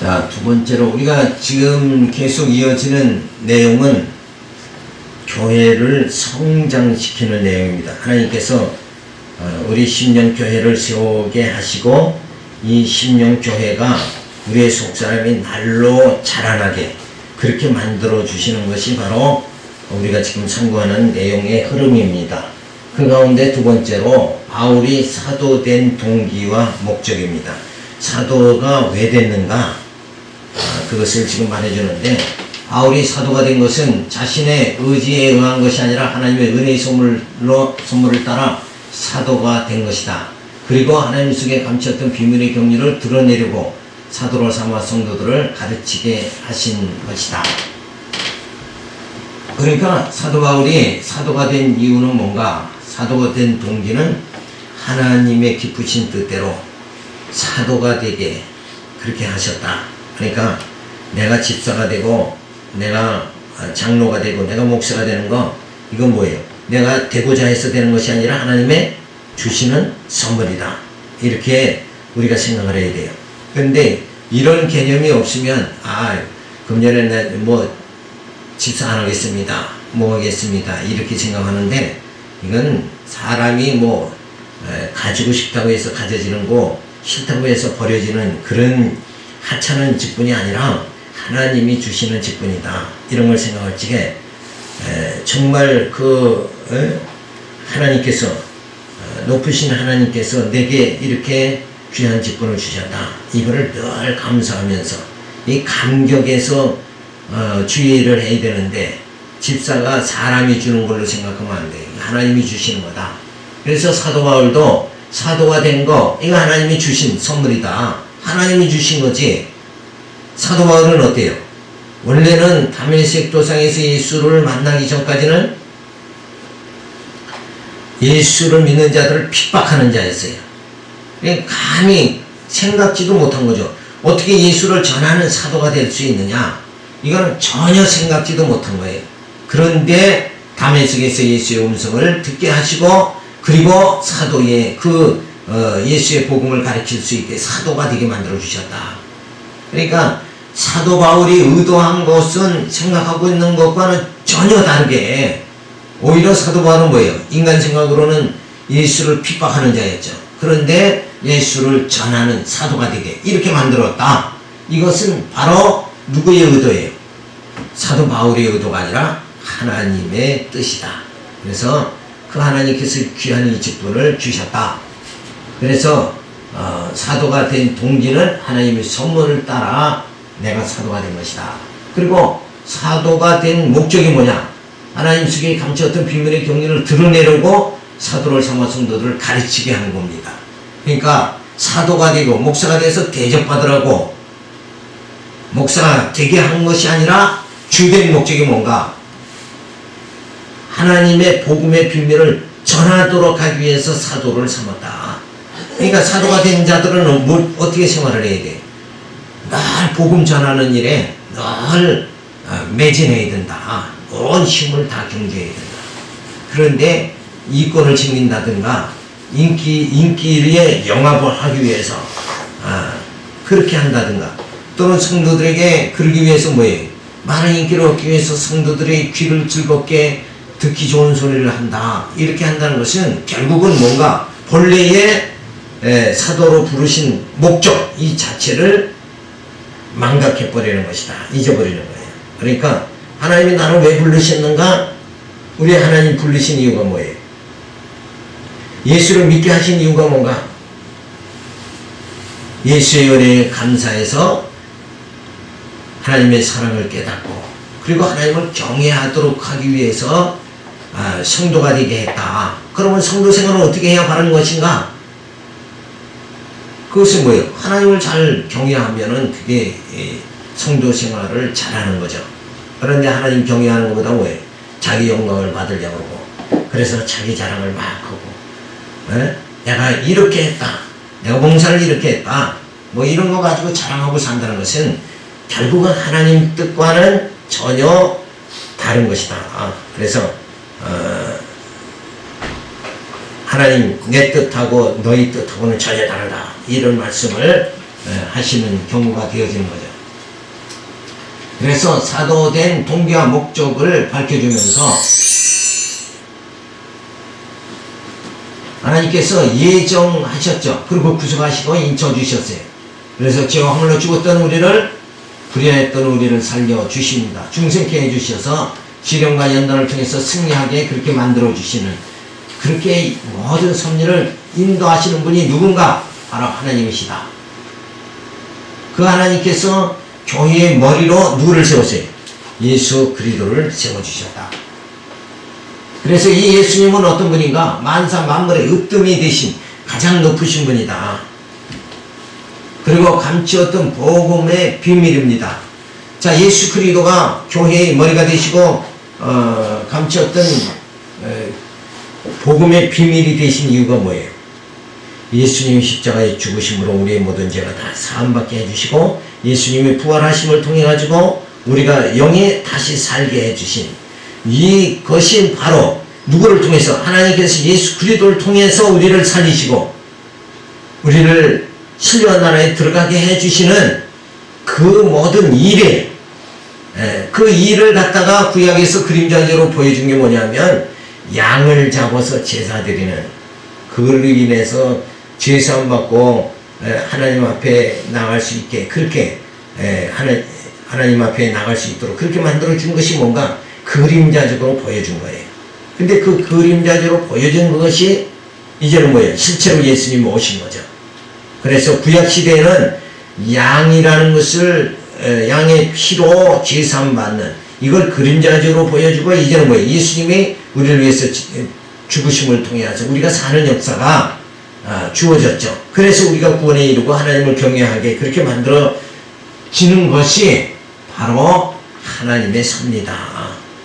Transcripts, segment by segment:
자, 두 번째로 우리가 지금 계속 이어지는 내용은 교회를 성장시키는 내용입니다. 하나님께서 우리 심령교회를 세우게 하시고 이 심령교회가 우리의 속사람이 날로 자라나게 그렇게 만들어 주시는 것이 바로 우리가 지금 상고하는 내용의 흐름입니다. 그 가운데 두 번째로 바울이 사도된 동기와 목적입니다. 사도가 왜 됐는가? 그것을 지금 말해주는데, 바울이 사도가 된 것은 자신의 의지에 의한 것이 아니라 하나님의 은혜의 선물을 따라 사도가 된 것이다. 그리고 하나님 속에 감추었던 비밀의 경륜을 드러내려고 사도로 삼아 성도들을 가르치게 하신 것이다. 그러니까 사도 바울이 사도가 된 이유는 뭔가? 사도가 된 동기는 하나님의 기쁘신 뜻대로 사도가 되게 그렇게 하셨다. 그러니까 내가 집사가 되고 내가 장로가 되고 내가 목사가 되는 거, 이건 뭐예요? 내가 되고자 해서 되는 것이 아니라 하나님의 주시는 선물이다. 이렇게 우리가 생각을 해야 돼요. 그런데 이런 개념이 없으면 금년에 뭐 집사 안 하겠습니다, 뭐 하겠습니다, 이렇게 생각하는데, 이건 사람이 뭐 가지고 싶다고 해서 가져지는 거, 싫다고 해서 버려지는 그런 하찮은 직분이 아니라 하나님이 주시는 직분이다. 이런 걸 생각할 적에 정말 하나님께서 높으신 하나님께서 내게 이렇게 귀한 직분을 주셨다. 이거를 늘 감사하면서 이 감격에서 주의를 해야 되는데, 집사가 사람이 주는 걸로 생각하면 안 돼. 하나님이 주시는 거다. 그래서 사도 바울도 사도가 된 거, 이거 하나님이 주신 선물이다. 하나님이 주신 거지. 사도 바울은 어때요? 원래는 다메섹 도상에서 예수를 만나기 전까지는 예수를 믿는 자들을 핍박하는 자였어요. 감히 생각지도 못한 거죠. 어떻게 예수를 전하는 사도가 될 수 있느냐? 이거는 전혀 생각지도 못한 거예요. 그런데 다메섹에서 예수의 음성을 듣게 하시고, 그리고 사도의 예수의 복음을 가르칠 수 있게 사도가 되게 만들어 주셨다. 그러니까 사도 바울이 의도한 것은 생각하고 있는 것과는 전혀 다르게, 오히려 사도 바울은 뭐예요? 인간 생각으로는 예수를 핍박하는 자였죠. 그런데 예수를 전하는 사도가 되게 이렇게 만들었다. 이것은 바로 누구의 의도예요? 사도 바울의 의도가 아니라 하나님의 뜻이다. 그래서 그 하나님께서 귀한 이 직분을 주셨다. 그래서 사도가 된 동기는 하나님의 선물을 따라 내가 사도가 된 것이다. 그리고 사도가 된 목적이 뭐냐? 하나님 속에 감추었던 비밀의 경륜을 드러내려고 사도를 삼아 성도들을 가르치게 하는 겁니다. 그러니까 사도가 되고 목사가 돼서 대접받으라고 목사가 되게 한 것이 아니라 주된 목적이 뭔가? 하나님의 복음의 비밀을 전하도록 하기 위해서 사도를 삼았다. 그러니까 사도가 된 자들은 어떻게 생활을 해야 돼? 늘 복음 전하는 일에 늘 매진해야 된다. 온 힘을 다 경주해야 된다. 그런데 이권을 챙긴다든가 인기에 영합을 하기 위해서 그렇게 한다든가, 또는 성도들에게 그러기 위해서 뭐예요? 많은 인기를 얻기 위해서 성도들의 귀를 즐겁게 듣기 좋은 소리를 한다. 이렇게 한다는 것은 결국은 뭔가 본래의 사도로 부르신 목적 이 자체를 망각해버리는 것이다. 잊어버리는 거예요. 그러니까 하나님이 나를 왜 부르셨는가? 우리 하나님 부르신 이유가 뭐예요? 예수를 믿게 하신 이유가 뭔가? 예수의 은혜에 감사해서 하나님의 사랑을 깨닫고, 그리고 하나님을 경외하도록 하기 위해서 성도가 되게 했다. 그러면 성도 생활은 어떻게 해야 바른 것인가? 그것은 뭐예요? 하나님을 잘 경외하면은 그게 성도 생활을 잘하는 거죠. 그런데 하나님 경외하는 것보다 뭐예요? 자기 영광을 받으려고 그러고, 그래서 자기 자랑을 막 하고, 내가 이렇게 했다, 내가 봉사를 이렇게 했다, 뭐 이런 거 가지고 자랑하고 산다는 것은 결국은 하나님 뜻과는 전혀 다른 것이다. 그래서 하나님 내 뜻하고 너희 뜻하고는 전혀 다르다. 이런 말씀을 하시는 경우가 되어지는 거죠. 그래서 사도된 동기와 목적을 밝혀주면서 하나님께서 예정하셨죠. 그리고 구속하시고 인쳐주셨어요. 그래서 죄와 허물로 죽었던 우리를, 불의하였던 우리를 살려주십니다. 중생케 해주셔서 시련과 연단을 통해서 승리하게 그렇게 만들어주시는, 그렇게 모든 섭리를 인도하시는 분이 누군가? 바로 하나님이시다. 그 하나님께서 교회의 머리로 누구를 세우세요? 예수 그리스도를 세워주셨다. 그래서 이 예수님은 어떤 분인가? 만사 만물의 으뜸이 되신 가장 높으신 분이다. 그리고 감추었던 복음의 비밀입니다. 자, 예수 그리스도가 교회의 머리가 되시고 감추었던 복음의 비밀이 되신 이유가 뭐예요? 예수님이 십자가에 죽으심으로 우리의 모든 죄가 다 사함받게 해주시고, 예수님이 부활하심을 통해 가지고 우리가 영에 다시 살게 해주신 이것이 바로 누구를 통해서? 하나님께서 예수 그리스도를 통해서 우리를 살리시고 우리를 신령한 나라에 들어가게 해주시는 그 모든 일에, 그 일을 갖다가 구약에서 그림자대로 보여준 게 뭐냐면, 양을 잡아서 제사 드리는, 그걸로 인해서 죄사함 받고 하나님 앞에 나갈 수 있게, 그렇게 하나님 앞에 나갈 수 있도록 그렇게 만들어준 것이 뭔가 그림자적으로 보여준 거예요. 근데 그 그림자적으로 보여준 것이 이제는 뭐예요? 실제로 예수님이 오신 거죠. 그래서 구약시대에는 양이라는 것을, 양의 피로 제사함 받는, 이걸 그림자적으로 보여주고, 이제는 뭐예요? 예수님이 우리를 위해서 죽으심을 통해서 우리가 사는 역사가 주어졌죠. 그래서 우리가 구원에 이르고 하나님을 경외하게 그렇게 만들어지는 것이 바로 하나님의 섭리다.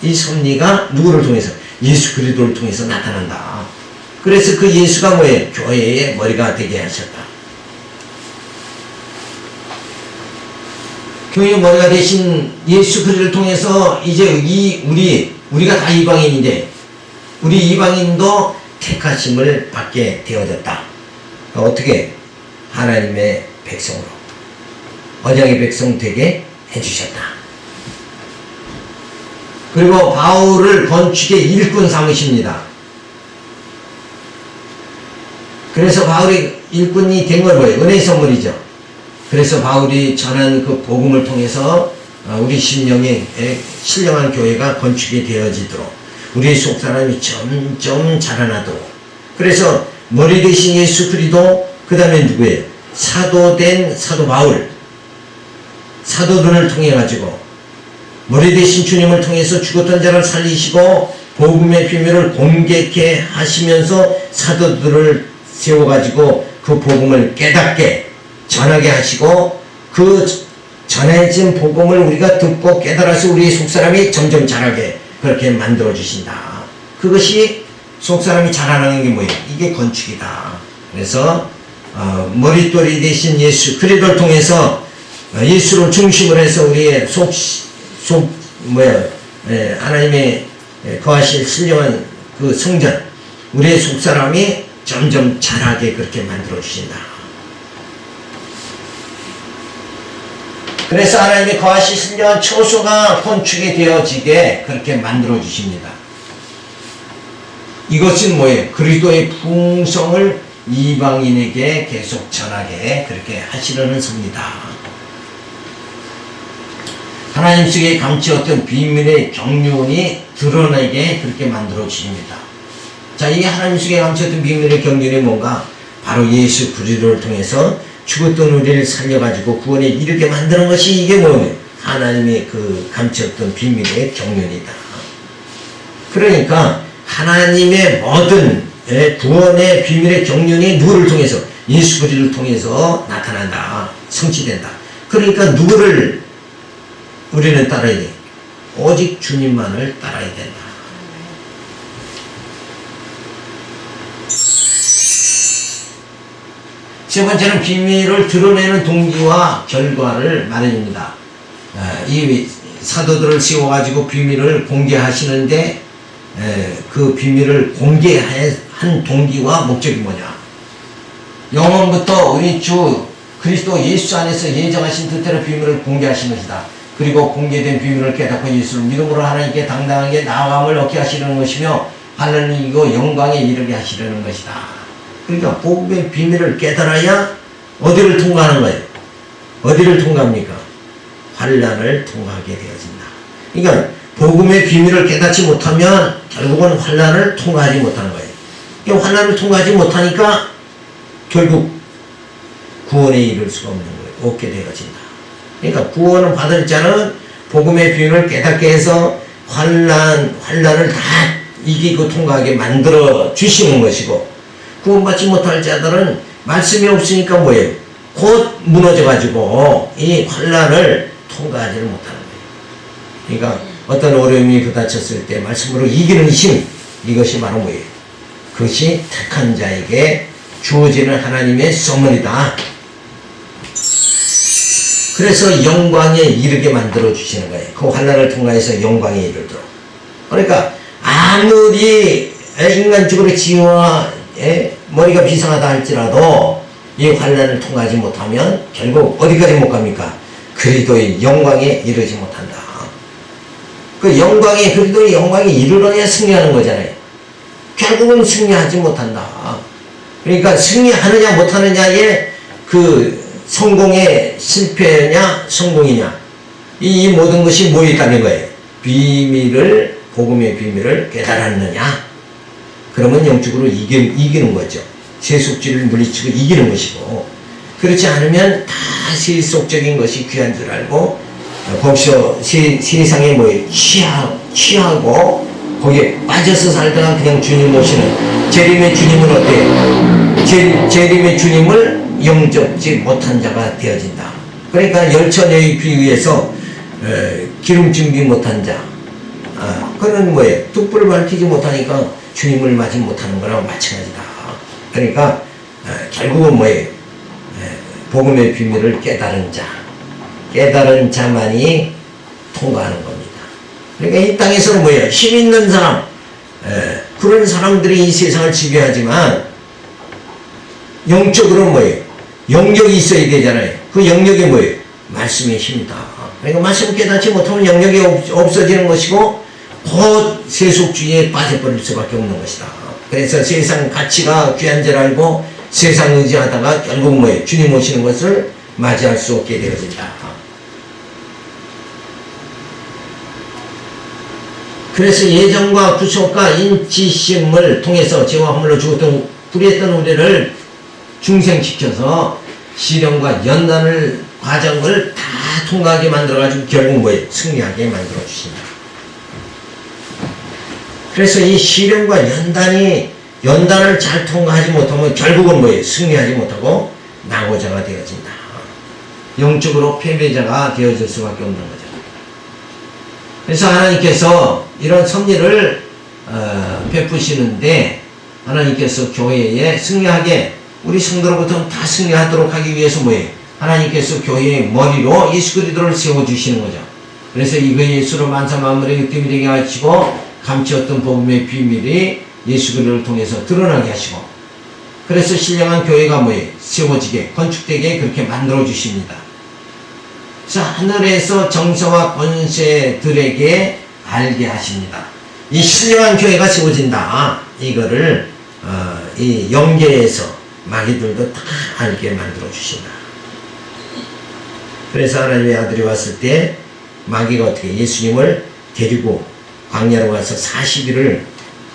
이 섭리가 누구를 통해서? 예수 그리스도를 통해서 나타난다. 그래서 그 예수가 뭐예요? 교회의 머리가 되게 하셨다. 교회의 머리가 되신 예수 그리스도를 통해서 이제 우리가 다 이방인인데, 우리 이방인도 택하심을 받게 되어졌다. 어떻게? 하나님의 백성으로, 언약의 백성 되게 해주셨다. 그리고 바울을 건축의 일꾼 삼으십니다. 그래서 바울이 일꾼이 된 건 뭐예요? 은혜의 선물이죠. 그래서 바울이 전한 그 복음을 통해서 우리 심령에 신령한 교회가 건축이 되어지도록, 우리의 속사람이 점점 자라나도록, 그래서 머리 대신 예수 그리스도, 그 다음에 누구예요? 사도된 사도 바울, 사도들을 통해 가지고 머리 대신 주님을 통해서 죽었던 자를 살리시고 복음의 비밀을 공개케 하시면서 사도들을 세워가지고 그 복음을 깨닫게 전하게 하시고, 그 전해진 복음을 우리가 듣고 깨달아서 우리의 속사람이 점점 자라게 그렇게 만들어 주신다. 그것이 속사람이 자라나는 게 뭐예요? 이게 건축이다. 그래서 머릿돌이 되신 예수 그리스도를 통해서 예수를 중심으로 해서 우리의 하나님의 거하실 신령한 그 성전, 우리의 속사람이 점점 자라게 그렇게 만들어 주신다. 그래서 하나님의 거하실 신령한 처소가 건축이 되어지게 그렇게 만들어 주십니다. 이것은 뭐예요? 그리스도의 풍성을 이방인에게 계속 전하게 그렇게 하시려는 섭니다. 하나님 속에 감추었던 비밀의 경륜이 드러나게 그렇게 만들어 주십니다. 자, 이 하나님 속에 감추었던 비밀의 경륜이 뭔가? 바로 예수 그리스도를 통해서 죽었던 우리를 살려가지고 구원에 이르게 만드는 것이, 이게 뭐예요? 하나님의 그 감추었던 비밀의 경륜이다. 그러니까 하나님의 모든 구원의 비밀의 경륜이 누구를 통해서? 예수 그리스도를 통해서 나타난다. 성취된다. 그러니까 누구를 우리는 따라야 돼? 오직 주님만을 따라야 된다. 세 번째는 비밀을 드러내는 동기와 결과를 말해줍니다. 이 사도들을 세워가지고 비밀을 공개하시는데, 그 비밀을 공개한 동기와 목적이 뭐냐? 영원부터 우리 주 그리스도 예수 안에서 예정하신 뜻대로 비밀을 공개하신 것이다. 그리고 공개된 비밀을 깨닫고 예수를 믿음으로 하나님께 당당하게 나아감을 얻게 하시려는 것이며 하나님을 이기고 영광에 이르게 하시려는 것이다. 그러니까 복음의 비밀을 깨달아야 어디를 통과하는 거예요? 어디를 통과합니까? 환난을 통과하게 되어진다. 그러니까 복음의 비밀을 깨닫지 못하면 결국은 환난을 통과하지 못하는 거예요. 그러니까 환난을 통과하지 못하니까 결국 구원에 이를 수가 없는 거예요. 없게 되어진다. 그러니까 구원을 받을 자는 복음의 비밀을 깨닫게 해서 환난을 다 이기고 통과하게 만들어 주시는 것이고, 구원받지 못할 자들은 말씀이 없으니까 뭐예요? 곧 무너져가지고 이 환난을 통과하지를 못하는 거예요. 그러니까 어떤 어려움이 부닥쳤을 때 말씀으로 이기는 힘, 이것이 바로 뭐예요? 그것이 택한 자에게 주어지는 하나님의 선물이다. 그래서 영광에 이르게 만들어 주시는 거예요. 그 환난을 통과해서 영광에 이르도록. 그러니까 아무리 인간적으로 지혜와 머리가 비상하다 할지라도 이 환난을 통과하지 못하면 결국 어디까지 못 갑니까? 그리스도의 영광에 이르지 못한다. 그 그리스도의 영광에 이르러야 승리하는 거잖아요. 결국은 승리하지 못한다. 그러니까 승리하느냐 못하느냐의 그 성공의 실패냐 성공이냐, 이 모든 것이 뭐에 있다는 거예요? 복음의 비밀을 깨달았느냐? 그러면 영적으로 이기는 거죠. 세속주의를 물리치고 이기는 것이고, 그렇지 않으면 다 세속적인 것이 귀한 줄 알고 거기서 세상에 취하고 거기에 빠져서 살다가 그냥 주님 모시는, 재림의 주님은 어때요? 재림의 주님을 영접지 못한 자가 되어진다. 그러니까 열처녀의 비유에서 기름 준비 못한 자, 그는 뭐예요? 뚝불을 밝히지 못하니까 주님을 맞지 못하는 거랑 마찬가지다. 그러니까 결국은 뭐예요? 복음의 비밀을 깨달은 자만이 통과하는 겁니다. 그러니까 이 땅에서는 뭐예요? 힘 있는 사람, 그런 사람들이 이 세상을 지배하지만 영적으로는 뭐예요? 영역이 있어야 되잖아요. 그 영역이 뭐예요? 말씀의 힘이다. 그러니까 말씀 깨닫지 못하면 영역이 없어지는 것이고 곧 세속주의에 빠져버릴 수밖에 없는 것이다. 그래서 세상 가치가 귀한 줄 알고 세상 의지하다가 결국 뭐예요? 주님 오시는 것을 맞이할 수 없게 되어진다. 그래서 예정과 구속과 인치심을 통해서 죄와 허물로 죽었던 불의했던 우리를 중생시켜서 시련과 연단을 과정을 다 통과하게 만들어가지고 결국 뭐예요? 승리하게 만들어 주신다. 그래서 이 시련과 연단을 잘 통과하지 못하면 결국은 뭐예요? 승리하지 못하고 낙오자가 되어진다. 영적으로 패배자가 되어질 수밖에 없는 거죠. 그래서 하나님께서 이런 섭리를 베푸시는데, 하나님께서 교회에 승리하게, 우리 성도로부터 다 승리하도록 하기 위해서 뭐예요? 하나님께서 교회의 머리로 예수 그리스도를 세워주시는 거죠. 그래서 이거 예수로 만사 만물의 으뜸이 되게 하시고 감추었던 복음의 비밀이 예수 그리스도를 통해서 드러나게 하시고, 그래서 신령한 교회가 뭐예요? 세워지게, 건축되게 그렇게 만들어 주십니다. 그래서 하늘에서 정사와 권세들에게 알게 하십니다. 이 신령한 교회가 세워진다. 이거를 이 영계에서 마귀들도 다 알게 만들어 주신다. 그래서 하나님의 아들이 왔을 때 마귀가 어떻게 예수님을 데리고 광야로 가서 40일을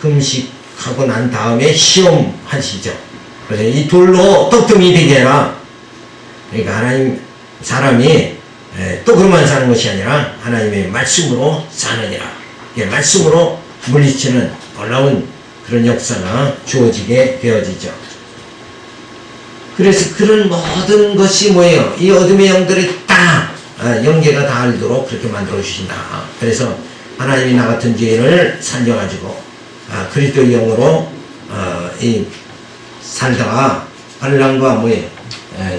금식하고 난 다음에 시험하시죠. 그래서 이 돌로 떡덩이 되게 해라. 그러니까 하나님 사람이 또 그것만 사는 것이 아니라 하나님의 말씀으로 사느니라. 말씀으로 물리치는 놀라운 그런 역사가 주어지게 되어지죠. 그래서 그런 모든 것이 뭐예요? 이 어둠의 영들이 다 영계가 다 알도록 그렇게 만들어 주신다. 그래서 하나님이 나 같은 죄인을 살려가지고 그리스도의 영으로 이 살다가 환난과 뭐예요?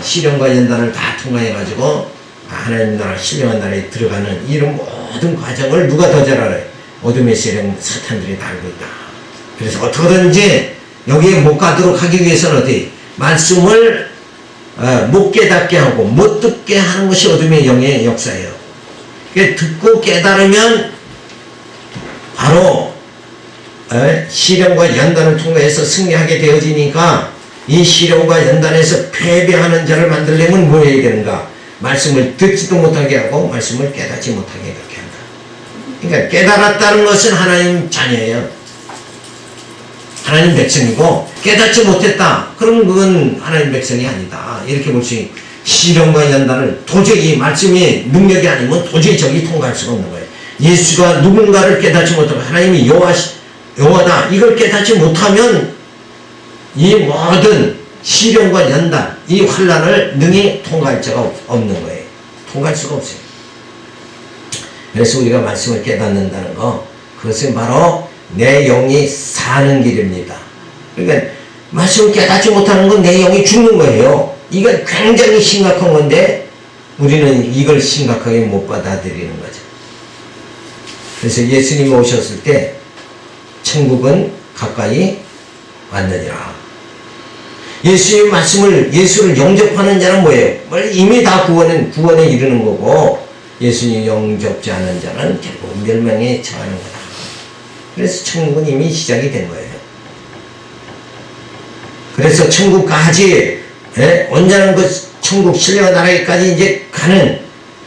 시련과 연단을 다 통과해가지고 하나님 나라 신령한 나라에 들어가는 이런 모든 과정을 누가 더 잘 알아요? 어둠의 세력 사탄들이 다 알고 있다. 그래서 어떻게든지 여기에 못 가도록 하기 위해서는 어떻게 말씀을 못 깨닫게 하고 못 듣게 하는 것이 어둠의 영의 역사예요. 듣고 깨달으면 바로 시련과 연단을 통해서 승리하게 되어지니까 이 시련과 연단에서 패배하는 자를 만들려면 뭐 해야 되는가? 말씀을 듣지도 못하게 하고 말씀을 깨닫지 못하게 그렇게 한다. 그러니까 깨달았다는 것은 하나님 자녀예요. 하나님 백성이고 깨닫지 못했다. 그럼 그건 하나님 백성이 아니다. 이렇게 볼 수 있는 시련과 연단을 도저히 말씀이 능력이 아니면 도저히 저기 통과할 수가 없는 거예요. 예수가 누군가를 깨닫지 못하면 하나님이 여호와다 이걸 깨닫지 못하면 이 모든 시련과 연단 이 환난을 능히 통과할 자가 없는 거예요. 통과할 수가 없어요. 그래서 우리가 말씀을 깨닫는다는 거 그것은 바로 내 영이 사는 길입니다. 그러니까 말씀을 깨닫지 못하는 건 내 영이 죽는 거예요. 이건 굉장히 심각한 건데 우리는 이걸 심각하게 못 받아들이는 거죠. 그래서 예수님이 오셨을 때 천국은 가까이 왔느니라. 예수의 말씀을 예수를 영접하는 자는 뭐예요? 이미 다 구원에 이르는 거고 예수님 영접지 않은 자는 결국 멸망에 처하는 거다. 그래서 천국은 이미 시작이 된 거예요. 그래서 천국까지 온전한 그 천국 신령한 나라에까지 이제 가는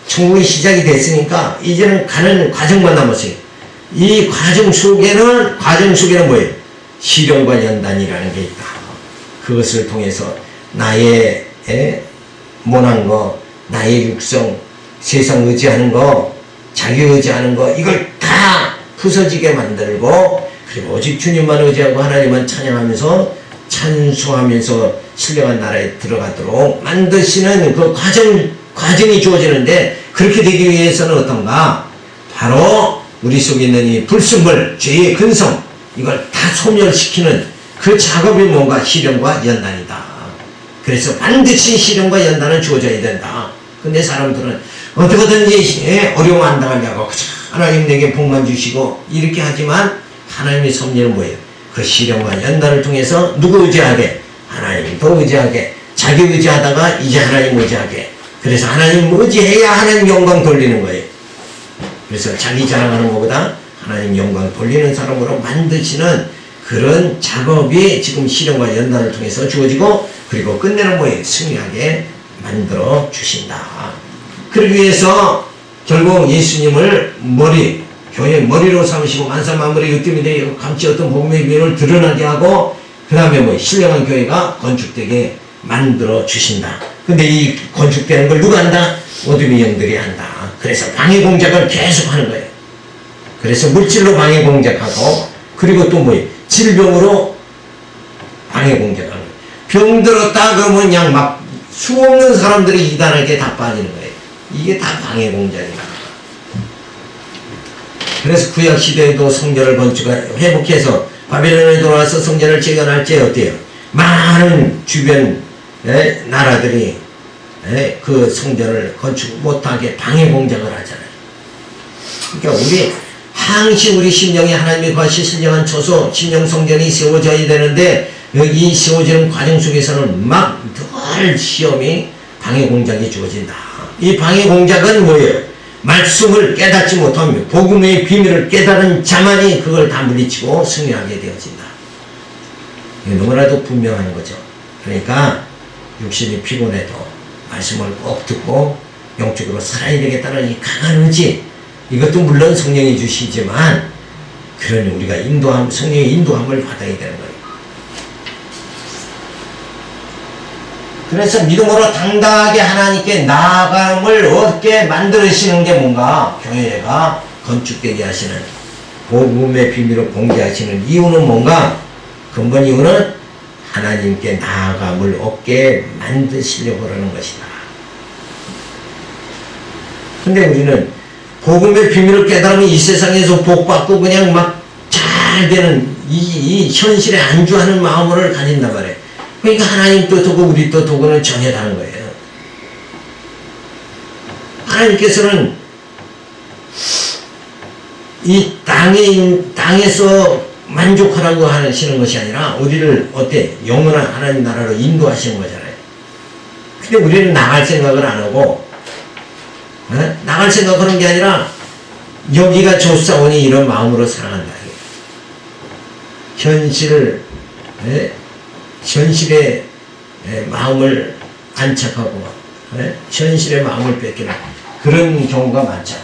천국이 시작이 됐으니까 이제는 가는 과정만 남았어요. 이 과정 속에는 뭐예요? 시련과 연단이라는 게 있다. 그것을 통해서 나의 모난 거, 나의 육성, 세상 의지하는 거, 자기 의지하는 거 이걸 다 부서지게 만들고 그리고 오직 주님만 의지하고 하나님만 찬양하면서 찬송하면서 신령한 나라에 들어가도록 만드시는 그 과정이 주어지는데 그렇게 되기 위해서는 어떤가? 바로 우리 속에 있는 이 불순물, 죄의 근성 이걸 다 소멸시키는 그 작업이 뭔가 시련과 연단이다. 그래서 반드시 시련과 연단은 주어져야 된다. 근데 사람들은 어떻게든지 어려움 안 당하려고 하나님 내게 복만 주시고 이렇게 하지만 하나님의 섭리는 뭐예요? 그 시련과 연단을 통해서 누구 의지하게? 하나님도 의지하게 자기 의지하다가 이제 하나님 의지하게 그래서 하나님 의지해야 하나님 영광 돌리는 거예요. 그래서 자기 자랑하는 것보다 하나님 영광 돌리는 사람으로 만드시는 그런 작업이 지금 시련과 연단을 통해서 주어지고 그리고 끝내는 뭐예요? 승리하게 만들어 주신다. 그러기 위해서 결국 예수님을 교회 머리로 삼으시고 만사 만물의 으뜸이 되어 감치 어떤 복음의 비밀을 드러나게 하고 그 다음에 뭐 신령한 교회가 건축되게 만들어 주신다. 근데 이 건축되는 걸 누가 한다? 어둠의 영들이 한다. 그래서 방해 공작을 계속 하는 거예요. 그래서 물질로 방해 공작하고 그리고 또 뭐예요? 질병으로 방해 공작하는 거예요. 병 들었다 그러면 그냥 막 수없는 사람들이 이단에게 다 빠지는 거예요. 이게 다 방해 공작이다. 그래서 구약 시대에도 성전을 회복해서 바벨론에 돌아와서 성전을 재건할 때 어때요? 많은 주변 나라들이 그 성전을 건축 못하게 방해 공작을 하잖아요. 그러니까 항시 우리 심령이 하나님의 거하시 신령한 처소 심령 성전이 세워져야 되는데 여기 세워지는 과정 속에서는 막 늘 시험이 방해 공작이 주어진다. 이 방해 공작은 뭐예요? 말씀을 깨닫지 못하며 복음의 비밀을 깨달은 자만이 그걸 다 물리치고 승리하게 되어진다. 너무나도 분명한 거죠. 그러니까 육신이 피곤해도 말씀을 꼭 듣고 영적으로 살아야 되겠다는 이 강한 의지 이것도 물론 성령이 주시지만 그러니 우리가 성령의 인도함을 받아야 되는 거예요. 그래서 믿음으로 당당하게 하나님께 나아감을 얻게 만드시는 게 뭔가 교회가 건축되게 하시는 복음의 비밀을 공개하시는 이유는 뭔가 근본 이유는 하나님께 나아감을 얻게 만드시려고 하는 것이다. 근데 우리는 복음의 비밀을 깨달으면 이 세상에서 복받고 그냥 막 잘 되는 이 현실에 안주하는 마음을 가진단 말이에요. 그러니까 하나님 뜻하고 우리 뜻하고는 전혀 다른 거예요. 하나님께서는 이 땅에서 만족하라고 하시는 것이 아니라 우리를 영원한 하나님 나라로 인도하시는 거잖아요. 근데 우리는 나갈 생각을 안 하고 나갈 생각하는 게 아니라 여기가 좋사오니 이런 마음으로 살아간다. 현실의 마음을 안착하고 현실의 마음을 뺏기는 그런 경우가 많죠.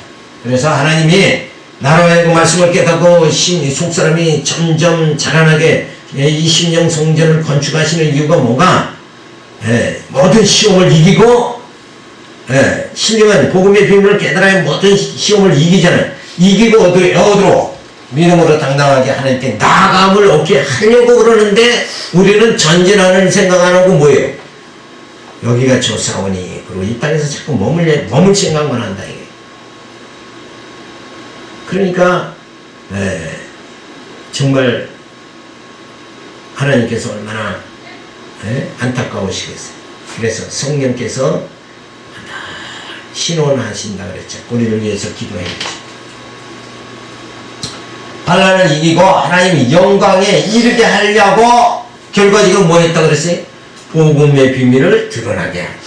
그래서 하나님이 나로 하여금 말씀을 깨닫고 속사람이 점점 자라나게 이 심령 성전을 건축하시는 이유가 뭐가? 모든 시험을 이기고 신령한 복음의 비밀을 깨달아야 모든 시험을 이기잖아요. 이기고 어디로? 믿음으로 당당하게 하나님께 나아감을 얻게 하려고 그러는데 우리는 전진하는 생각 안 하고 뭐예요? 여기가 좋사오니 그리고 이 땅에서 자꾸 머물 생각만 한다 이게. 그러니까 정말 하나님께서 얼마나 안타까우시겠어요. 그래서 성령께서 신원하신다 그랬죠. 우리를 위해서 기도해야죠. 환난을 이기고 하나님 영광에 이르게 하려고 결과적으로 뭐 했다 그랬어요? 복음의 비밀을 드러나게 한다.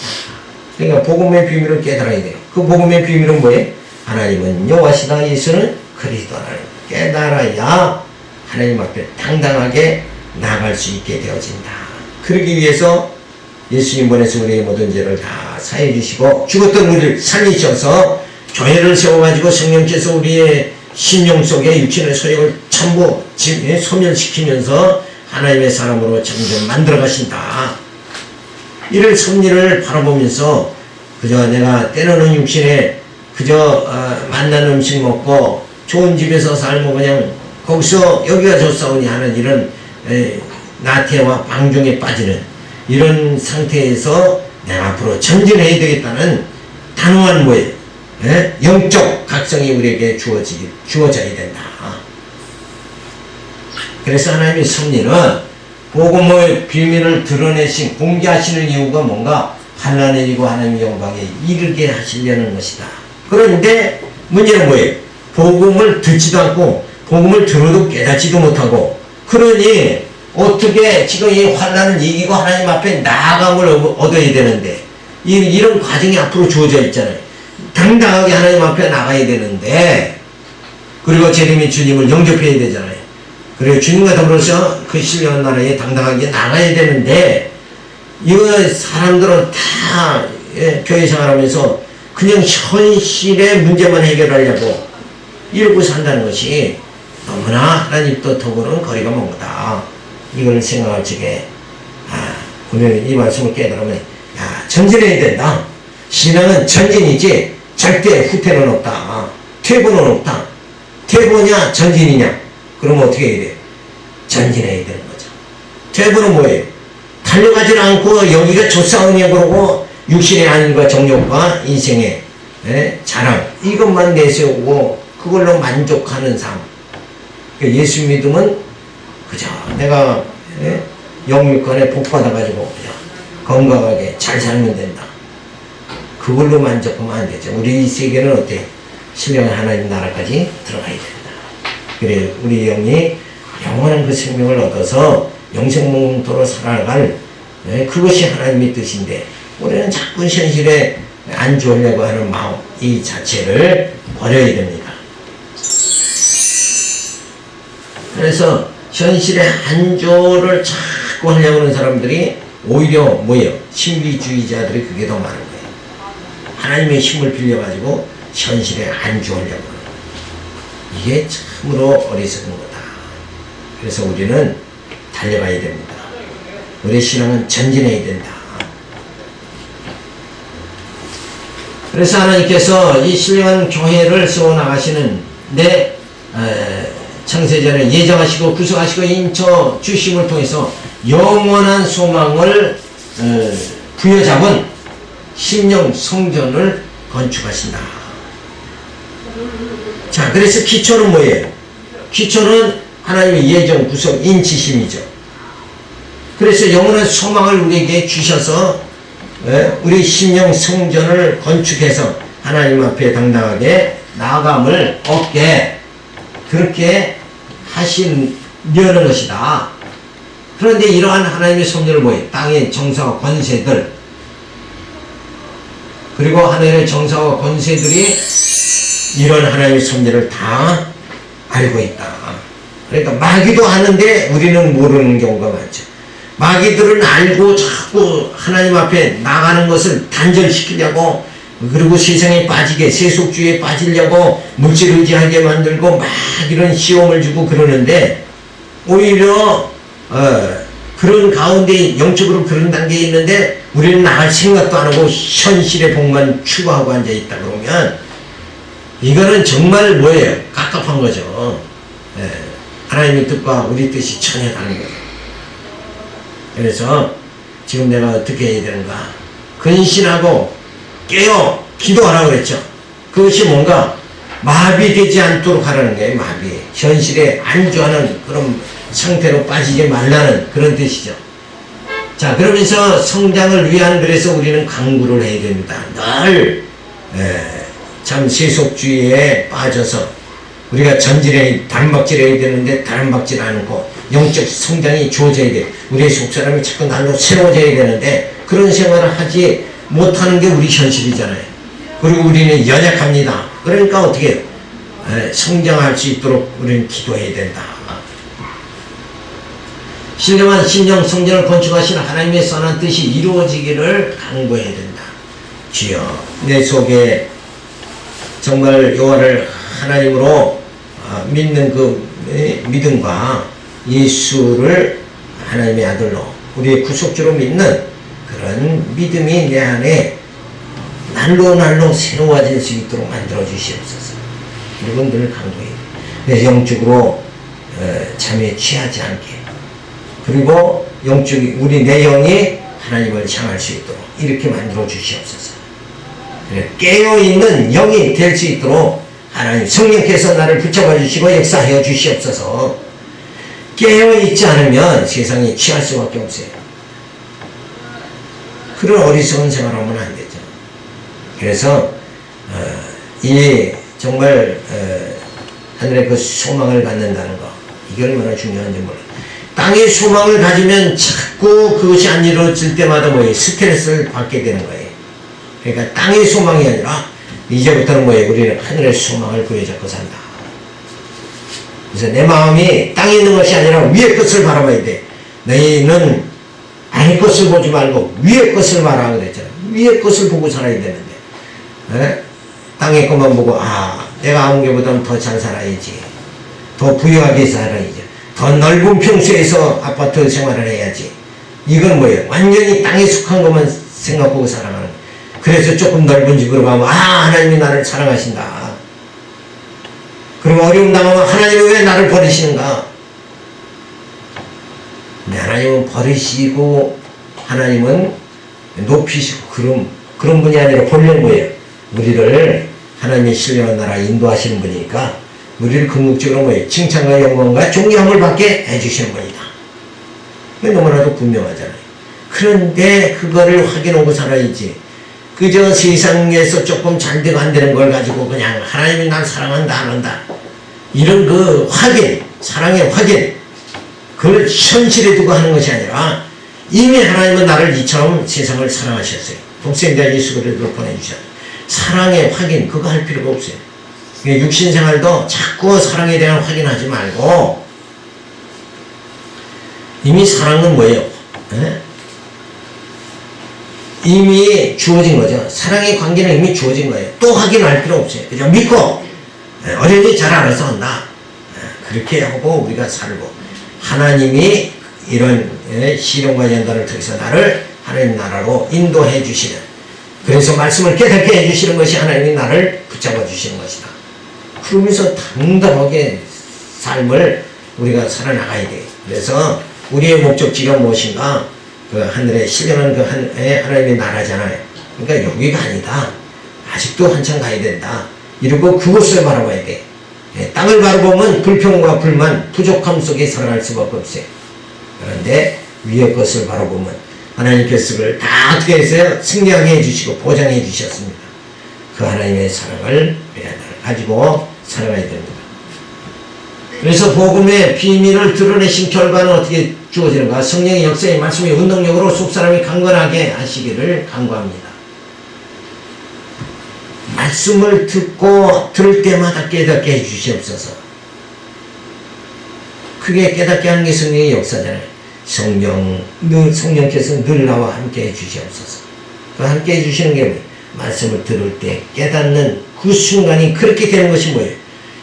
그러니까 복음의 비밀을 깨달아야 돼요. 그 복음의 비밀은 뭐예요? 하나님은 여호와시다, 예수는 그리스도라는 깨달아야 하나님 앞에 당당하게 나아갈 수 있게 되어진다. 그러기 위해서 예수님 보내서 우리의 모든 죄를 다 사해 주시고 죽었던 우리를 살리셔서 교회를 세워가지고 성령께서 우리의 심령 속에 육신의 소욕을 전부 소멸시키면서 하나님의 사람으로 점점 만들어 가신다. 이를 섭리를 바라보면서 그저 내가 때로는 육신에 그저 맛난 음식 먹고 좋은 집에서 살고 그냥 거기서 여기가 좋사오니 하는 이런 나태와 방종에 빠지는 이런 상태에서 내가 앞으로 전진해야 되겠다는 단호한 뭐예요? 영적 각성이 우리에게 주어져야 된다. 그래서 하나님의 섭리는 복음의 비밀을 드러내신 공개하시는 이유가 뭔가 환난을 이기고 하나님의 영광에 이르게 하시려는 것이다. 그런데 문제는 뭐예요? 복음을 듣지도 않고 복음을 들어도 깨닫지도 못하고 그러니 어떻게 지금 이 환난을 이기고 하나님 앞에 나아감을 얻어야 되는데 이런 과정이 앞으로 주어져 있잖아요. 당당하게 하나님 앞에 나가야 되는데 그리고 재림의 주님을 영접해야 되잖아요. 그리고 주님과 더불어서 그 신령한 나라에 당당하게 나가야 되는데 이거 사람들은 다 교회 생활하면서 그냥 현실의 문제만 해결하려고 이러고 산다는 것이 너무나 하나님 뜻하고는 거리가 먼 거다. 이걸 생각할 적에 우리는 이 말씀을 깨달으면 전진해야 된다. 신앙은 전진이지 절대 후퇴는 없다. 퇴보는 없다. 퇴보냐 전진이냐? 그러면 어떻게 해야 돼? 전진해야 되는 거죠. 퇴보는 뭐예요? 달려가지 않고 여기가 좋사오냐 그러고 육신의 안일과 정욕과 인생의 자랑 이것만 내세우고 그걸로 만족하는 삶. 예수 믿으면 그저 내가 영육간에 복 받아가지고 건강하게 잘 살면 된다. 그걸로 만족하면 안 되죠. 우리 이 세계는 어때? 신령한 하나님 나라까지 들어가야 된다. 그래 우리 영이 영원한 그 생명을 얻어서 영생문토로 살아갈 그것이 하나님의 뜻인데 우리는 자꾸 현실에 안주하려고 하는 마음 이 자체를 버려야 됩니다. 그래서 현실의 안주를 자꾸 하려고 하는 사람들이 오히려 뭐예요? 신비주의자들이 그게 더 많은 거예요. 하나님의 힘을 빌려가지고 현실에 안주하려고 하는 거예요. 이게 참으로 어리석은 거다. 그래서 우리는 달려가야 됩니다. 우리 신앙은 전진해야 된다. 그래서 하나님께서 이 신령한 교회를 세워나가시는데 창세전에 예정하시고 구성하시고 인쳐 주심을 통해서 영원한 소망을 부여잡은 심령 성전을 건축하신다. 자, 그래서 기초는 뭐예요? 기초는 하나님의 예정, 구성, 인치심이죠. 그래서 영원한 소망을 우리에게 주셔서 우리 심령 성전을 건축해서 하나님 앞에 당당하게 나아감을 얻게 그렇게 하시려는 것이다. 그런데 이러한 하나님의 섭리를 뭐예요? 땅의 정사와 권세들 그리고 하늘의 정사와 권세들이 이런 하나님의 섭리를 다 알고 있다. 그러니까 마귀도 아는데 우리는 모르는 경우가 많죠. 마귀들은 알고 자꾸 하나님 앞에 나가는 것을 단절시키려고, 그리고 세상에 빠지게, 세속주의에 빠지려고 물질 의지하게 만들고 막 이런 시험을 주고 그러는데, 오히려 그런 가운데 영적으로 그런 단계에 있는데 우리는 나갈 생각도 안 하고 현실의 복만 추구하고 앉아있다 그러면 이거는 정말 뭐예요? 깝깝한 거죠. 하나님의 뜻과 우리 뜻이 전혀 다른 거예요. 그래서 지금 내가 어떻게 해야 되는가? 근신하고 깨어 기도하라고 그랬죠. 그것이 뭔가 마비되지 않도록 하라는 거예요. 마비. 현실에 안주하는 그런 상태로 빠지지 말라는 그런 뜻이죠. 자, 그러면서 성장을 위한, 그래서 우리는 강구를 해야 됩니다. 늘 참 세속주의에 빠져서 우리가 다른박질해야 되는데 다른박질 않고 영적 성장이 주어져야 돼. 우리의 속사람이 자꾸 날로 새로워져야 되는데 그런 생활을 하지 못하는 게 우리 현실이잖아요. 그리고 우리는 연약합니다. 그러니까 어떻게 해요? 성장할 수 있도록 우리는 기도해야 된다. 신령한 심령 성전을 건축하시는 하나님의 선한 뜻이 이루어지기를 간구해야 된다. 주여, 내 속에 정말 여호와를 하나님으로 믿는 그 믿음과 예수를 하나님의 아들로 우리의 구속주로 믿는 그런 믿음이 내 안에 날로 새로워질 수 있도록 만들어 주시옵소서. 그리고 늘 간구해야 돼. 영적으로 잠에 취하지 않게, 그리고 우리 내 영이 하나님을 향할 수 있도록 이렇게 만들어 주시옵소서. 깨어있는 영이 될 수 있도록 하나님 성령께서 나를 붙잡아 주시고 역사하여 주시옵소서. 깨어있지 않으면 세상에 취할 수밖에 없어요. 그런 어리석은 생활하면 안 되죠. 그래서 이 정말 하늘의 그 소망을 갖는다는 거, 이게 얼마나 중요한지 몰라요. 땅의 소망을 가지면 자꾸 그것이 안 이루어질 때마다 뭐예요? 스트레스를 받게 되는 거예요. 그러니까 땅의 소망이 아니라 이제부터는 뭐예요? 우리는 하늘의 소망을 부여잡고 산다. 그래서 내 마음이 땅에 있는 것이 아니라 위의 것을 바라봐야 돼. 너희는 아래 것을 보지 말고 위의 것을 바라고 그랬잖아. 위의 것을 보고 살아야 되는데 땅의 것만 보고 내가 아무 게보다는 더 잘 살아야지, 더 부유하게 살아야지, 더 넓은 평수에서 아파트 생활을 해야지. 이건 뭐예요? 완전히 땅에 속한 것만 생각하고 살아가는 거예요. 그래서 조금 넓은 집으로 가면 하나님이 나를 사랑하신다. 그리고 어려움 당하면 하나님이 왜 나를 버리시는가? 근데 하나님은 버리시고 하나님은 높이시고 그런 분이 아니라 본래 뭐예요? 우리를 하나님의 신령한 나라에 인도하시는 분이니까 우리를 궁극적으로 뭐예요? 칭찬과 영광과 존경을 받게 해주시는 분이다. 이게 너무나도 분명하잖아요. 그런데 그거를 확인하고 살아야지. 그저 세상에서 조금 잘 되고 안 되는 걸 가지고 그냥 하나님이 날 사랑한다 안 한다, 이런 그 확인, 사랑의 확인, 그걸 현실에 두고 하는 것이 아니라 이미 하나님은 나를 이처럼 세상을 사랑하셨어요. 독생자 예수 그리스도를 보내주셨어요. 사랑의 확인, 그거 할 필요가 없어요. 육신생활도 자꾸 사랑에 대한 확인하지 말고, 이미 사랑은 뭐예요? 이미 주어진 거죠. 사랑의 관계는 이미 주어진 거예요. 또 확인할 필요 없어요. 그냥 믿고 어린이 잘 알아서 한다. 그렇게 하고 우리가 살고, 하나님이 이런 시련과 연단을 통해서 나를 하나님 나라로 인도해 주시는, 그래서 말씀을 깨닫게 해 주시는 것이 하나님이 나를 붙잡아 주시는 것이다. 그러면서 당당하게 삶을 우리가 살아나가야 돼요. 그래서 우리의 목적지가 무엇인가? 그 하늘에 신령한 그 하나님의 나라잖아요. 그러니까 여기가 아니다. 아직도 한참 가야 된다. 이러고 그곳을 바라봐야 돼. 땅을 바라보면 불평과 불만, 부족함 속에 살아갈 수밖에 없어요. 그런데 위의 것을 바라보면 하나님께서 그걸 다 어떻게 해서 승리하게 해주시고 보장해 주셨습니다. 그 하나님의 사랑을 가지고 살아가야 됩니다. 그래서 복음의 비밀을 드러내신 결과는 어떻게 주어지는가? 성령의 역사의 말씀의 운동력으로 속사람이 강건하게 하시기를 간구합니다. 말씀을 듣고 들을 때마다 깨닫게 해주시옵소서. 그게 깨닫게 하는 게 성령의 역사잖아요. 성령께서 늘 나와 함께 해주시옵소서. 그 함께 해주시는 게 뭐예요? 말씀을 들을 때 깨닫는 그 순간이 그렇게 되는 것이 뭐예요?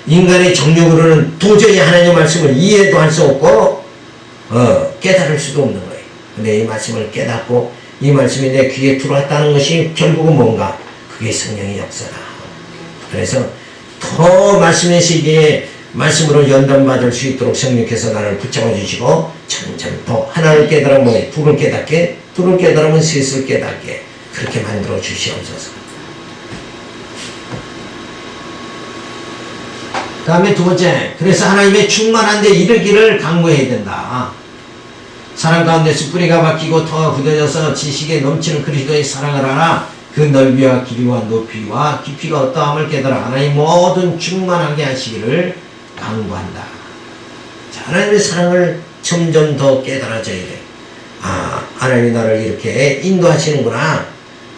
인간의 정력으로는 도저히 하나님의 말씀을 이해도 할 수 없고 깨달을 수도 없는 거예요. 근데 이 말씀을 깨닫고 이 말씀이 내 귀에 들어왔다는 것이 결국은 뭔가? 그게 성령의 역사다. 그래서 더 말씀의 세계에 말씀으로 연단받을 수 있도록 성령께서 나를 붙잡아 주시고 점점 더 하나를 깨달으면 뭐예요? 둘을 깨닫게, 둘을 깨달으면 셋을 깨닫게 그렇게 만들어 주시옵소서. 그 다음에 두 번째, 그래서 하나님의 충만한 데 이르기를 강구해야 된다. 사랑 가운데서 뿌리가 박히고 터가 굳어져서 지식에 넘치는 그리스도의 사랑을 알아 그 넓이와 길이와 높이와 깊이가 어떠함을 깨달아 하나님 모든 충만하게 하시기를 강구한다. 자, 하나님의 사랑을 점점 더 깨달아져야 돼. 아, 하나님이 나를 이렇게 인도하시는구나.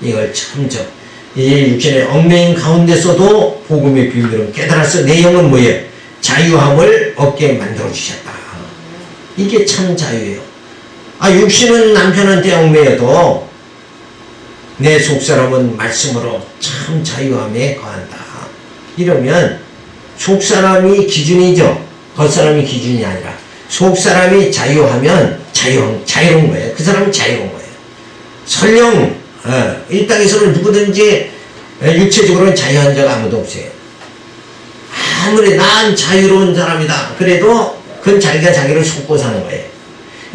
이걸 점점 이 육신의 얽매인 가운데서도 복음의 비밀을 깨달아서 내 영은 뭐예요? 자유함을 얻게 만들어 주셨다. 이게 참 자유예요. 아, 육신은 남편한테 얽매여도 내 속사람은 말씀으로 참 자유함에 거한다. 이러면 속사람이 기준이죠. 겉사람이 기준이 아니라 속사람이 자유하면 자유로운 거예요. 그 사람은 자유로운 거예요. 설령 이 땅에서는 누구든지 육체적으로는 자유한 자가 아무도 없어요. 아무리 난 자유로운 사람이다 그래도 그건 자기가 자기를 속고 사는 거예요.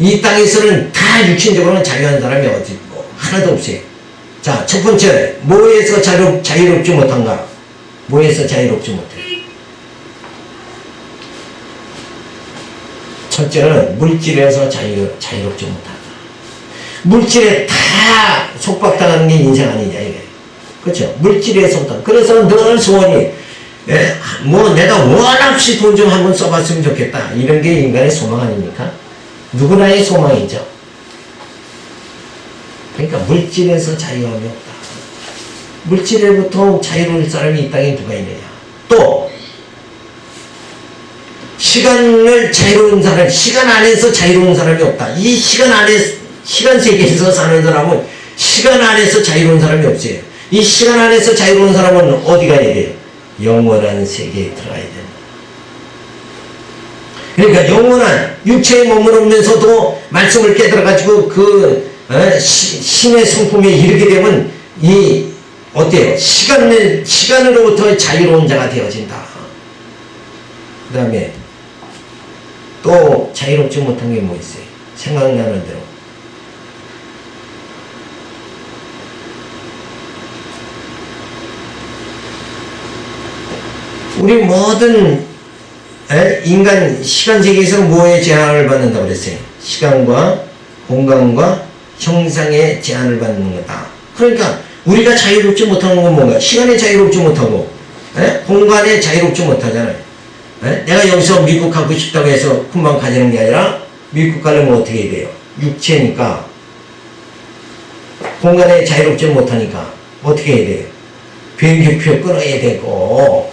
이 땅에서는 다 육신적으로는 자유한 사람이 어디 뭐 하나도 없어요. 자, 첫 번째, 뭐에서 자유롭지 못한가? 뭐에서 자유롭지 못해? 첫째는 물질에서 자유롭지 못한다. 물질에 다 속박당하는 게 인생 아니냐, 이게. 그렇죠? 물질에서부터. 그래서 늘 소원이, 뭐 내가 원 없이 돈 좀 한번 써봤으면 좋겠다. 이런 게 인간의 소망 아닙니까? 누구나의 소망이죠. 그러니까 물질에서 자유함이 없다. 물질에부터 자유로울 사람이 이 땅에 누가 있느냐. 또 시간을 자유로운 사람, 시간 안에서 자유로운 사람이 없다. 이 시간 안에 시간 세계에서 사는 사람은 시간 안에서 자유로운 사람이 없어요. 이 시간 안에서 자유로운 사람은 어디 가야 돼요? 영원한 세계에 들어가야 된다. 그러니까 영원한 육체의 몸을 오면서도 말씀을 깨달아가지고 그 신의 성품에 이르게 되면 어때요? 시간으로부터 자유로운 자가 되어진다. 그 다음에 또 자유롭지 못한 게 뭐 있어요? 생각나는 대로. 우리 모든 인간 시간 세계에서 뭐에 제한을 받는다고 그랬어요? 시간과 공간과 형상의 제한을 받는 거다. 그러니까 우리가 자유롭지 못하는 건 뭔가? 시간에 자유롭지 못하고 공간에 자유롭지 못하잖아요. 내가 여기서 미국 가고 싶다고 해서 금방 가지는 게 아니라 미국 가려면 어떻게 해야 돼요? 육체니까 공간에 자유롭지 못하니까 어떻게 해야 돼요? 비행기표 끊어야 되고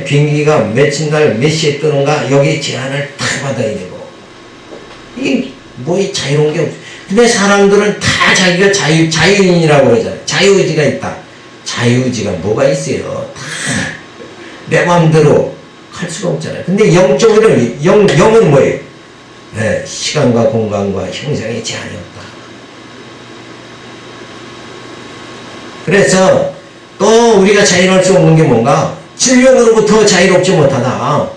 비행기가 며칠 날 몇 시에 뜨는가 여기 제한을 다 받아야 되고 이게 뭐 자유로운 게 없어. 근데 사람들은 다 자기가 자유인이라고 그러잖아요. 자유의지가 있다. 자유의지가 뭐가 있어요? 다 내 마음대로 할 수가 없잖아요. 근데 영적으로는 영은 뭐예요? 시간과 공간과 형상의 제한이 없다. 그래서 또 우리가 자유로울 수 없는 게 뭔가? 질병으로부터 자유롭지 못하다.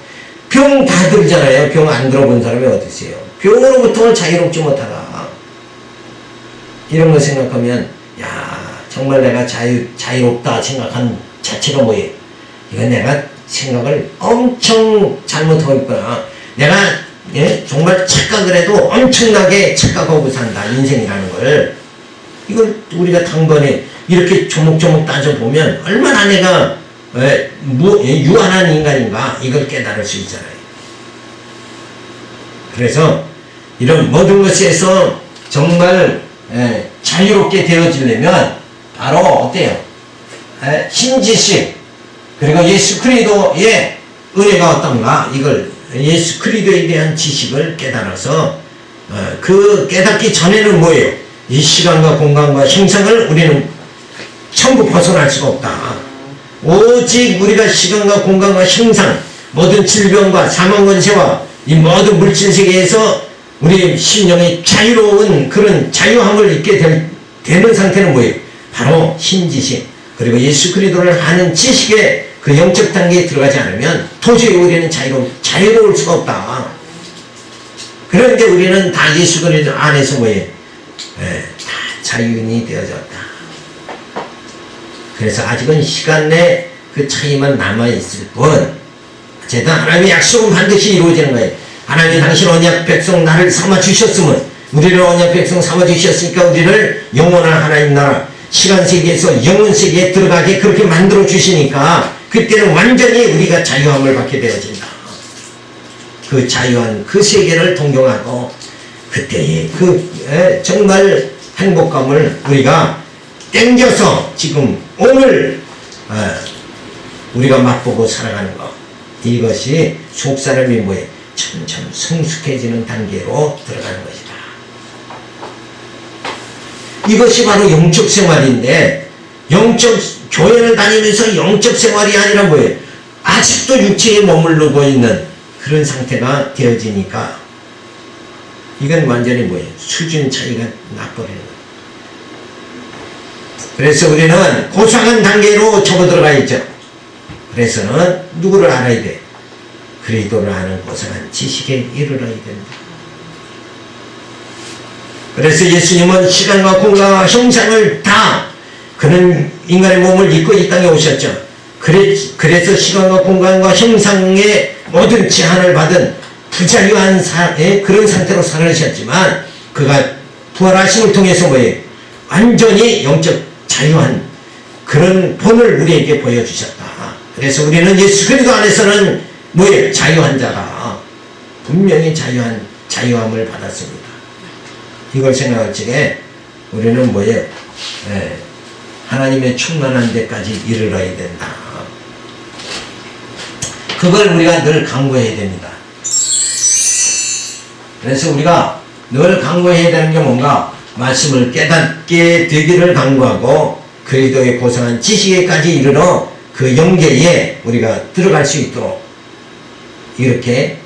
병 다 들잖아요. 병 안 들어본 사람이 어디 있어요? 병으로부터 자유롭지 못하다. 이런 거 생각하면 정말 내가 자유롭다 생각한 자체가 뭐예요? 이건 내가 생각을 엄청 잘못하고 있구나. 내가 정말 착각을 해도 엄청나게 착각하고 산다. 인생이라는 걸. 이걸 우리가 단번에 이렇게 조목조목 따져보면 얼마나 내가 유한한 인간인가 이걸 깨달을 수 있잖아요. 그래서 이런 모든 것에서 정말 자유롭게 되어지려면 바로 어때요? 신지식, 그리고 예수 그리스도의 은혜가 어떤가, 이걸 예수 그리스도에 대한 지식을 깨달아서 그 깨닫기 전에는 뭐예요? 이 시간과 공간과 형상을 우리는 전부 벗어날 수가 없다. 오직 우리가 시간과 공간과 형상, 모든 질병과 사망 권세와 이 모든 물질 세계에서 우리 심령이 자유로운 그런 자유함을 잊게 되는 상태는 뭐예요? 바로 신지식, 그리고 예수 그리스도를 아는 지식의 그 영적 단계에 들어가지 않으면 도저히 우리는 자유로울 수가 없다. 그런데 우리는 다 예수 그리스도 안에서 뭐예요? 다 자유인이 되어졌다. 그래서 아직은 시간 내 그 차이만 남아있을 뿐, 어쨌든 하나님의 약속은 반드시 이루어지는 거예요. 하나님이 당신 언약 백성 나를 삼아주셨으면, 우리를 언약 백성 삼아주셨으니까 우리를 영원한 하나님 나라, 시간 세계에서 영원 세계에 들어가게 그렇게 만들어 주시니까 그때는 완전히 우리가 자유함을 받게 되어진다. 그 자유한 그 세계를 동경하고 그때의 그 정말 행복감을 우리가 땡겨서 지금 오늘 우리가 맛보고 살아가는 것, 이것이 속사람이 뭐예요? 점점 성숙해지는 단계로 들어가는 것이다. 이것이 바로 영적 생활인데, 교회를 다니면서 영적 생활이 아니라 뭐예요? 아직도 육체에 머무르고 있는 그런 상태가 되어지니까 이건 완전히 뭐예요? 수준 차이가 나버리는 거예요. 그래서 우리는 고상한 단계로 접어들어가 있죠. 그래서는 누구를 알아야 돼? 그리스도를 아는 고상한 지식에 이르러야 된다. 그래서 예수님은 시간과 공간과 형상을 다, 그는 인간의 몸을 입고 이 땅에 오셨죠. 그래서 시간과 공간과 형상의 모든 제한을 받은 부자유한 그런 상태로 살아가셨지만, 그가 부활하심을 통해서 뭐예요? 완전히 영적 자유한 그런 본을 우리에게 보여주셨다. 그래서 우리는 예수 그리스도 안에서는 뭐예요? 자유한 자가, 분명히 자유함을 받았습니다. 이걸 생각할 적에 우리는 뭐예요? 하나님의 충만한 데까지 이르러야 된다. 그걸 우리가 늘 강구해야 됩니다. 그래서 우리가 늘 강구해야 되는 게 뭔가? 말씀을 깨닫게 되기를 강구하고 그리스도의 고상한 지식에까지 이르러 그 영계에 우리가 들어갈 수 있도록 이렇게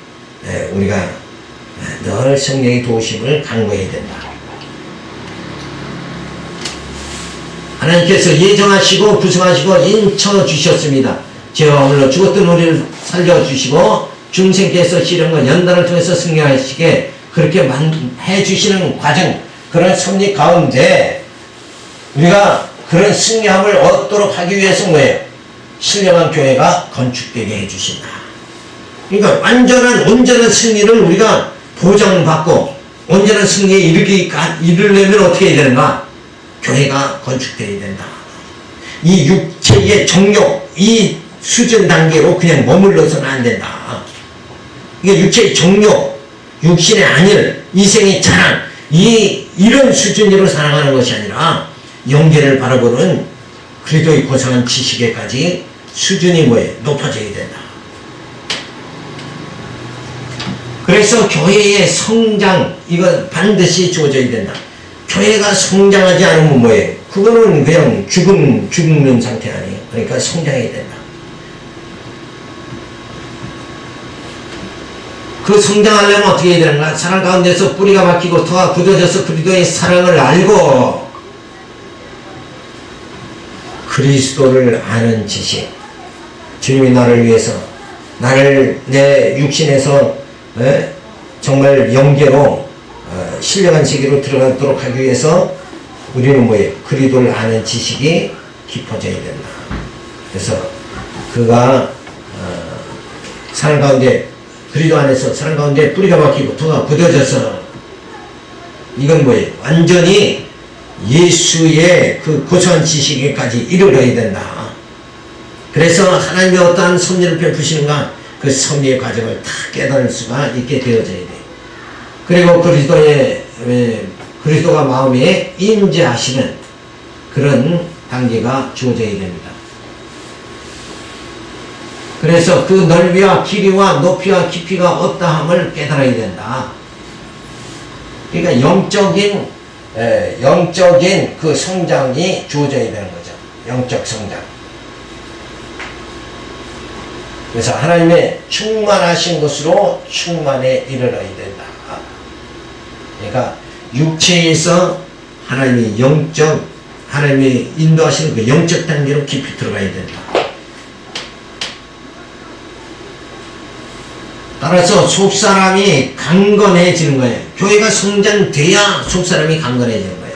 우리가 늘 성령의 도우심을 강구해야 된다. 하나님께서 예정하시고 구성하시고 인쳐주셨습니다. 죄와 허물로 죽었던 우리를 살려주시고 중생께서 시련과 연단을 통해서 승리하시게 그렇게 해주시는 과정, 그런 섭리 가운데 우리가 그런 승리함을 얻도록 하기 위해서 뭐예요? 신령한 교회가 건축되게 해주신다. 그러니까 온전한 승리를 우리가 보장받고 온전한 승리에 이르려면 어떻게 해야 되는가? 교회가 건축되어야 된다. 이 육체의 정욕, 이 수준 단계로 그냥 머물러서는 안 된다. 이게 육체의 정욕, 육신의 안일, 이생의 자랑, 이런 수준으로 살아가는 것이 아니라 영계를 바라보는 그리스도의 고상한 지식에까지 수준이 뭐예요? 높아져야 된다. 그래서 교회의 성장, 이건 반드시 주어져야 된다. 교회가 성장하지 않으면 뭐예요? 그거는 그냥 죽는 상태 아니에요. 그러니까 성장해야 된다. 그 성장하려면 어떻게 해야 되는가? 사랑 가운데서 뿌리가 박히고 터가 굳어져서 그리스도의 사랑을 알고 그리스도를 아는 지식. 주님이 나를 위해서, 나를 내 육신에서 정말 영계로 신령한 세계로 들어가도록 하기 위해서 우리는 뭐예요? 그리스도를 아는 지식이 깊어져야 된다. 그래서 그가 사랑 가운데, 그리스도 안에서 사랑 가운데 뿌리가 박히고 터가 굳어져서, 이건 뭐예요? 완전히 예수의 그 고상한 지식에까지 이르러야 된다. 그래서 하나님의 어떠한 섭리를 베푸시는가? 그 섭리의 과정을 다 깨달을 수가 있게 되어져야 돼. 그리고 그리스도가 마음에 임재하시는 그런 단계가 주어져야 됩니다. 그래서 그 넓이와 길이와 높이와 깊이가 없다함을 깨달아야 된다. 그러니까 영적인 그 성장이 주어져야 되는 거죠. 영적 성장. 그래서 하나님의 충만하신 것으로 충만에 이르러야 된다. 그러니까 육체에서 하나님이 하나님이 인도하시는 그 영적 단계로 깊이 들어가야 된다. 따라서 속사람이 강건해지는 거예요. 교회가 성장돼야 속사람이 강건해지는 거예요.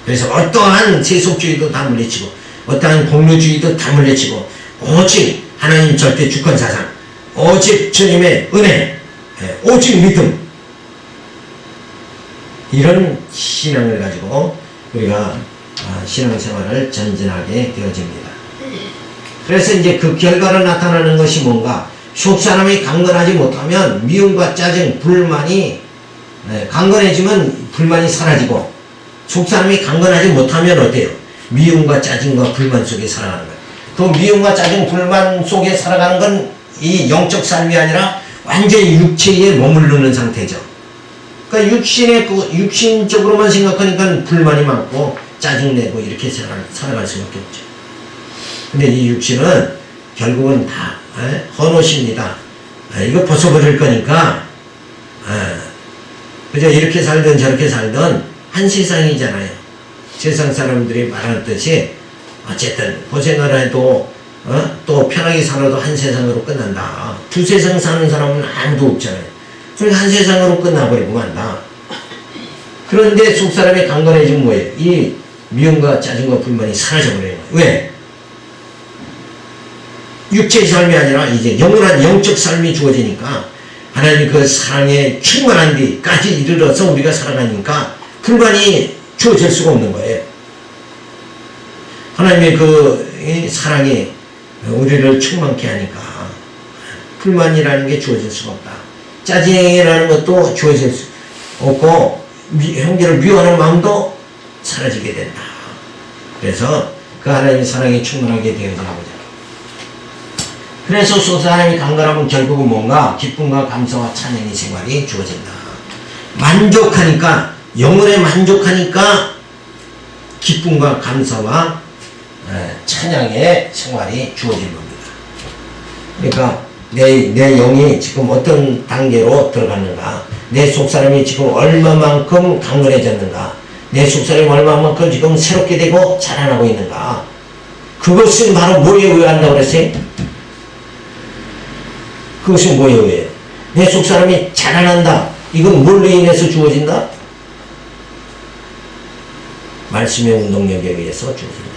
그래서 어떠한 세속주의도 다 물리치고 어떠한 공유주의도 다 물리치고 오직 하나님 절대 주권사상, 오직 주님의 은혜, 오직 믿음, 이런 신앙을 가지고 우리가 신앙생활을 전진하게 되어집니다. 그래서 이제 그 결과로 나타나는 것이 뭔가, 속사람이 강건하지 못하면 미움과 짜증, 불만이 강건해지면 불만이 사라지고, 속사람이 강건하지 못하면 어때요? 미움과 짜증과 불만 속에 살아가는 거예요. 그 미움과 짜증, 불만 속에 살아가는 건 이 영적 삶이 아니라 완전히 육체에 머무르는 상태죠. 그러니까 육신적으로만 생각하니까 불만이 많고 짜증내고 이렇게 살아갈 수밖에 없죠. 근데 이 육신은 결국은 다 헌옷입니다. 이거 벗어버릴 거니까 그저 이렇게 살든 저렇게 살든 한 세상이잖아요. 세상 사람들이 말하듯이 어쨌든 고생을 해도 또 편하게 살아도 한 세상으로 끝난다. 두 세상 사는 사람은 아무도 없잖아요. 그러니까 한 세상으로 끝나버리고 만다. 그런데 속사람이 강건해지면 뭐예요? 이 미움과 짜증과 불만이 사라져버려요. 왜? 육체의 삶이 아니라 이제 영원한 영적 삶이 주어지니까 하나님 그 사랑에 충만한 데까지 이르러서 우리가 살아가니까 불만이 주어질 수가 없는 거예요. 하나님의 그 사랑이 우리를 충만케 하니까 불만이라는 게 주어질 수가 없다. 짜증이라는 것도 주어질 수 없고 형제를 미워하는 마음도 사라지게 된다. 그래서 그 하나님의 사랑이 충만하게 되어지는 거죠. 그래서 속사람이 강건하면 결국은 뭔가 기쁨과 감사와 찬양의 생활이 주어진다. 만족하니까, 영혼에 만족하니까 기쁨과 감사와 찬양의 생활이 주어진 겁니다. 그러니까 내 영이 지금 어떤 단계로 들어갔는가, 내 속사람이 지금 얼마만큼 강건해졌는가, 내 속사람이 얼마만큼 지금 새롭게 되고 자라나고 있는가, 그것은 바로 뭐에 의한다고 그랬어요? 그것이 뭐에 의해요? 내 속사람이 자라난다. 이건 뭘로 인해서 주어진다? 말씀의 운동력에 의해서 주어진다.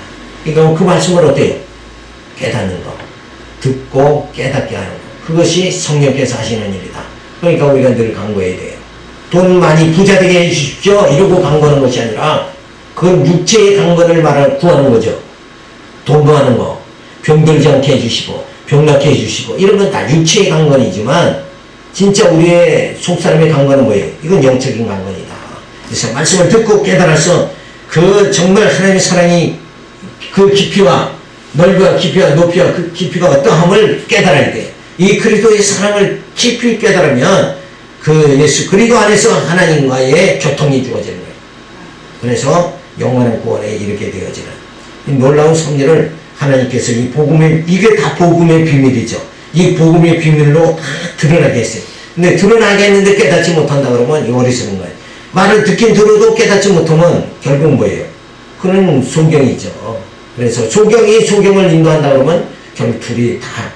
그러니까 그 말씀을 어때요? 깨닫는 거. 듣고 깨닫게 하는 거. 그것이 성령께서 하시는 일이다. 그러니까 우리가 늘 간구해야 돼요. 돈 많이 부자 되게 해주십시오. 이러고 간구하는 것이 아니라 그 육체의 강건을 구하는 거죠. 돈 구하는 거. 병들지 않게 해주시고 병 낫게 해주시고 이런 건 다 육체의 강건이지만 진짜 우리의 속사람의 강건은 뭐예요? 이건 영적인 강건이다. 그래서 말씀을 듣고 깨달아서 그 정말 하나님의 사랑이 그 깊이와 넓이와 깊이와 높이와 그 깊이가 어떠함을 깨달아야 돼요. 이 그리스도의 사랑을 깊이 깨달으면 그 예수 그리스도 안에서 하나님과의 교통이 주어지는 거예요. 그래서 영원한 구원에 이르게 되어지는 이 놀라운 섭리를 하나님께서 이 복음의, 이게 다 복음의 비밀이죠. 이 복음의 비밀로 다 드러나게 했어요. 근데 드러나게 했는데 깨닫지 못한다 그러면 이 어리석은 거예요. 말을 듣긴 들어도 깨닫지 못하면 결국 뭐예요? 그는 소경이죠. 그래서 소경이 소경을 인도한다 그러면 결국 둘이 다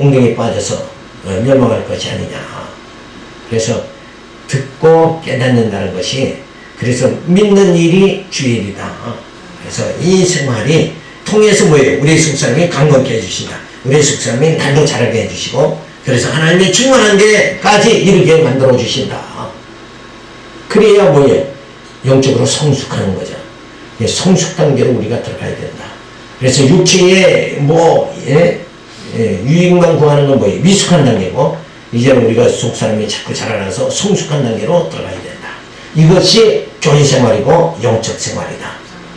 웅덩이에 빠져서 멸망할 것이 아니냐. 그래서 듣고 깨닫는다는 것이, 그래서 믿는 일이 주의 일이다. 그래서 이 생활이 통해서 뭐예요? 우리의 속사람이 강건케 해주신다. 우리의 속사람이 날도 자라게 해주시고, 그래서 하나님의 충만한 데까지 이르게 만들어 주신다. 그래야 뭐예요? 영적으로 성숙하는 거죠. 성숙 단계로 우리가 들어가야 된다. 그래서 육체의 유익만 구하는 건 뭐예요? 미숙한 단계고, 이제 우리가 속사람이 자꾸 자라나서 성숙한 단계로 들어가야 된다. 이것이 교회 생활이고 영적 생활이다.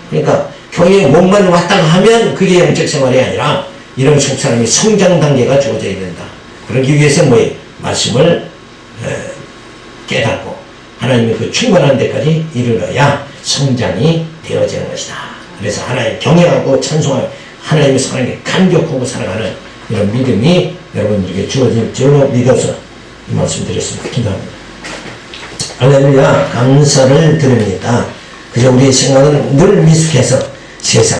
그러니까 교회에 몸만 왔다가 하면 그게 영적 생활이 아니라 이런 속사람이 성장 단계가 주어져야 된다. 그러기 위해서 뭐예요? 말씀을 깨닫고 하나님의 그 충만한 데까지 이르러야 성장이 되어지는 것이다. 그래서 하나님 경외하고 찬송하고 하나님의 사랑에 감격하고 살아가는 이런 믿음이 여러분들에게 주어질 줄로 믿어서 이 말씀 드렸습니다. 기도합니다. 할렐루야, 감사를 드립니다. 그저 우리의 생각은 늘 미숙해서 세상